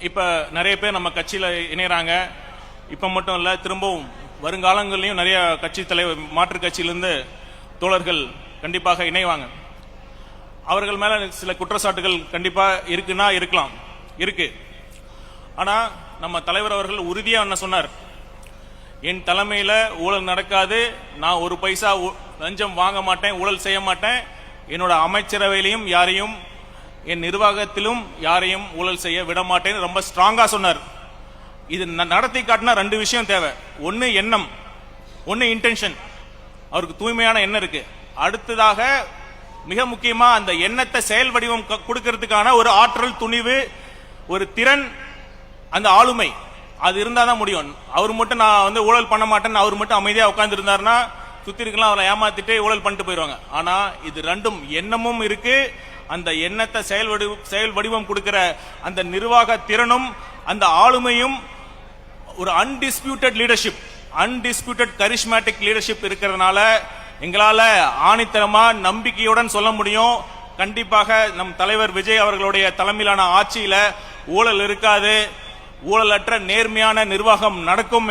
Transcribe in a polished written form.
இப்ப நிறைய பேர் நம்ம கட்சியில இணையறாங்க. இப்ப மட்டும் இல்ல, திரும்பவும் வருங்காலங்களிலும் நிறைய கட்சி தலைவர் மாற்று கட்சியிலிருந்து தோழர்கள் கண்டிப்பாக இணைவாங்க. அவர்கள் மேல சில குற்றச்சாட்டுகள் கண்டிப்பா இருக்குன்னா இருக்கலாம், இருக்கு. ஆனா நம்ம தலைவர் அவர்கள் உறுதியா என்ன சொன்னார், என் தலைமையில ஊழல் நடக்காது, நான் ஒரு பைசா லஞ்சம் வாங்க மாட்டேன், ஊழல் செய்ய மாட்டேன், என்னோட அமைச்சரவையிலையும் யாரையும் என் நிர்வாகத்திலும் யாரையும் ஊழல் செய்ய விட மாட்டேன்னு ரொம்ப ஸ்ட்ராங்கா சொன்னார். இது நடத்தி காட்டினா ரெண்டு விஷயம் தேவை. ஒன்னு எண்ணம், ஒன்னு இன்டென்ஷன். அவருக்கு தூய்மையான எண்ணம் இருக்கு. அடுத்ததாக மிக முக்கியமா அந்த எண்ணத்தை செயல் வடிவம் கொடுக்கிறதுக்கான ஒரு ஆற்றல், துணிவு, ஒரு திறன், அந்த ஆளுமை, அது இருந்தாதான் முடியும். அவர் மட்டும் நான் ஊழல் பண்ண மாட்டேன்னு அவர் மட்டும் அமைதியா உட்கார்ந்து இருந்தாருன்னா சுத்தி இருக்கலாம் அவரை ஏமாத்திட்டு ஊழல் பண்ணிட்டு போயிடுவாங்க. ஆனா இது ரெண்டும், எண்ணமும் இருக்கு, அந்த எண்ணத்தை செயல் வடிவம் கொடுக்கிற அந்த நிர்வாக திறனும் அந்த ஆளுமையும், ஒரு undisputed leadership, undisputed charismatic leadership இருக்கிறதுனால எங்களால ஆணித்தரமா நம்பிக்கையுடன் சொல்ல முடியும், கண்டிப்பாக நம் தலைவர் விஜய் அவர்களுடைய தலைமையிலான ஆட்சியில ஊழல் இருக்காது, ஊழலற்ற நேர்மையான நிர்வாகம் நடக்கும்.